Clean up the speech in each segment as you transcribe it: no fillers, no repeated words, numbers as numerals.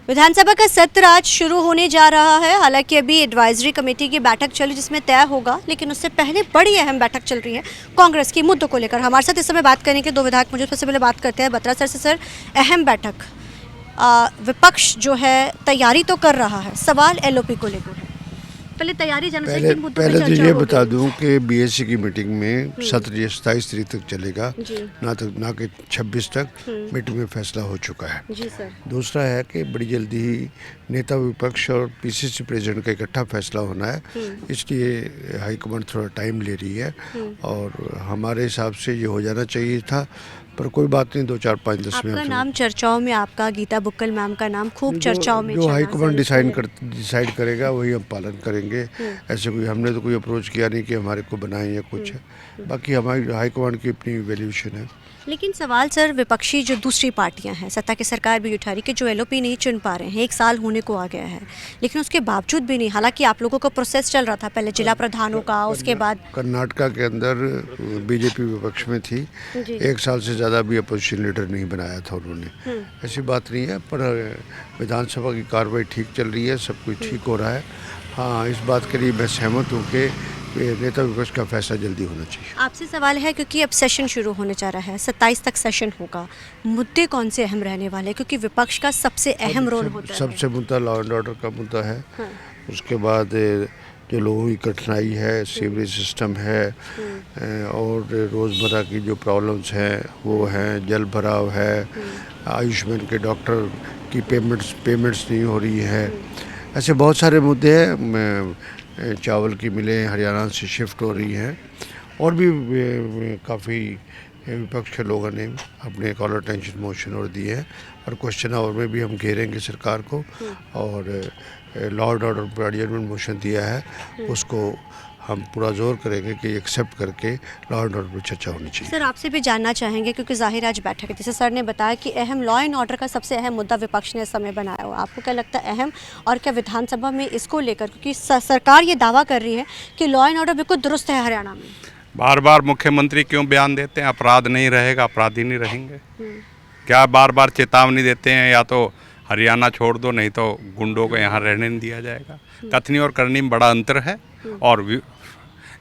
विधानसभा का सत्र आज शुरू होने जा रहा है। हालांकि अभी एडवाइजरी कमेटी की बैठक चली जिसमें तय होगा, लेकिन उससे पहले बड़ी अहम बैठक चल रही है कांग्रेस की मुद्दों को लेकर। हमारे साथ इस समय बात करने के दो विधायक मौजूद। सबसे पहले बात करते हैं बत्रा सर से। सर, अहम बैठक, विपक्ष जो है तैयारी तो कर रहा है, सवाल एलओपी को लेकर है। पहले तैयारी जानना चाहिए, किन मुद्दों पे पहले तो चर्चा ये होगी? बता दूं कि बीएससी की मीटिंग में सत्र ये 27 तारीख तक चलेगा, ना कि 26 तक मीटिंग में फैसला हो चुका है। जी सर। दूसरा है कि बड़ी जल्दी ही नेता विपक्ष और पीसीसी प्रेसिडेंट का इकट्ठा फैसला होना है, इसलिए हाईकमान थोड़ा टाइम ले रही है और हमारे हिसाब से ये हो जाना चाहिए था, पर कोई बात नहीं, 2 4 5 10 में आपका नाम चर्चाओं में, आपका गीता बुक्कल मैम का नाम खूब चर्चाओं में जो हाईकमान चला। डिसाइड करेगा वही हम पालन करेंगे। ऐसे कोई हमने तो कोई अप्रोच किया नहीं कि हमारे को बनाएं या कुछ है। बाकी हमारी हाईकमान की अपनी वैल्यूएशन है। लेकिन सवाल सर, विपक्षी जो दूसरी पार्टियां हैं, सत्ता की सरकार भी उठा रही कि जो एलओपी नहीं चुन पा रहे हैं, 1 साल होने को आ गया है, लेकिन उसके बावजूद भी नहीं। हालांकि आप लोगों का प्रोसेस चल रहा था, पहले जिला प्रधानों का, उसके बाद कर्नाटका के अंदर बीजेपी विपक्ष में थी, 1 साल से ज़्यादा भी अपोजिशन लीडर नहीं बनाया था उन्होंने। ऐसी बात नहीं है, पर विधानसभा की कार्रवाई ठीक चल रही है, सब कुछ ठीक हो रहा है। हाँ, इस बात के लिए मैं सहमत हूँ कि नेता विपक्ष का फैसला जल्दी होना चाहिए। आपसे सवाल है, क्योंकि अब सेशन शुरू होने जा रहा है, 27 तक सेशन होगा, मुद्दे कौन से अहम रहने वाले हैं? क्योंकि विपक्ष का सबसे अहम रोल होता है। सबसे मुद्दा लॉ एंड ऑर्डर का मुद्दा है। उसके बाद जो लोगों की कठिनाई है, सीवरेज सिस्टम है, और रोज़मर्रा की जो प्रॉब्लम्स हैं वो हैं, जल भराव है, आयुष्मान के डॉक्टर की पेमेंट्स नहीं हो रही है। ऐसे बहुत सारे मुद्दे हैं। चावल की मिलें हरियाणा से शिफ्ट हो रही हैं, और भी काफ़ी विपक्ष के लोगों ने अपने कॉलर टेंशन मोशन और दिए हैं, और क्वेश्चन आवर में भी हम घेरेंगे सरकार को। और लॉ एंड ऑर्डर पर एडजर्नमेंट मोशन दिया है, उसको हम पूरा जोर करेंगे कि एक्सेप्ट करके लॉ एंड ऑर्डर पर चर्चा होनी चाहिए। सर, आपसे भी जानना चाहेंगे, क्योंकि जाहिर आज बैठक है, जैसे सर ने बताया कि अहम लॉ एंड ऑर्डर का सबसे अहम मुद्दा विपक्ष ने इस समय बनाया हुआ, आपको क्या लगता है अहम, और क्या विधानसभा में इसको लेकर, क्योंकि सरकार ये दावा कर रही है कि लॉ एंड ऑर्डर बिल्कुल दुरुस्त है हरियाणा में? बार बार मुख्यमंत्री क्यों बयान देते हैं अपराध नहीं रहेगा, अपराधी नहीं रहेंगे? क्या बार बार चेतावनी देते हैं या तो हरियाणा छोड़ दो, नहीं तो गुंडों को यहाँ रहने नहीं दिया जाएगा? कथनी और करनी में बड़ा अंतर है। और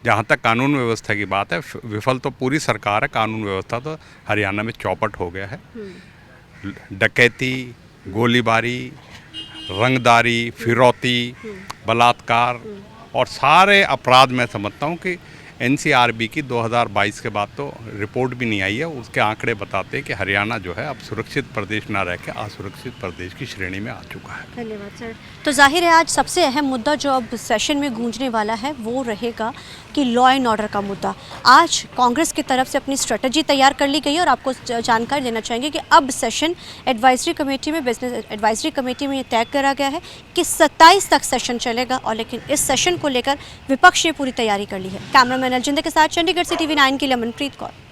जहाँ तक कानून व्यवस्था की बात है, विफल तो पूरी सरकार है, कानून व्यवस्था तो हरियाणा में चौपट हो गया है। डकैती, गोलीबारी, रंगदारी, फिरौती, बलात्कार और सारे अपराध, मैं समझता हूँ कि एनसीआरबी की 2022 के बाद तो रिपोर्ट भी नहीं आई है, उसके आंकड़े बताते हैं कि हरियाणा जो है अब सुरक्षित प्रदेश ना रह के असुरक्षित प्रदेश की श्रेणी में आ चुका है। धन्यवाद सर। तो जाहिर है आज सबसे अहम मुद्दा जो अब सेशन में गूंजने वाला है वो रहेगा कि लॉ एंड ऑर्डर का मुद्दा। आज कांग्रेस की तरफ से अपनी स्ट्रेटजी तैयार कर ली गई है, और आपको जानकारी देना चाहेंगे कि अब सेशन एडवाइजरी कमेटी में, बिजनेस एडवाइजरी कमेटी में ये तय करा गया है कि 27 तक सेशन चलेगा, और लेकिन इस सेशन को लेकर विपक्ष ने पूरी तैयारी कर ली है। कैमरामैन अलजिंदर के साथ चंडीगढ़ से TV9 के लिए मनप्रीत कौर।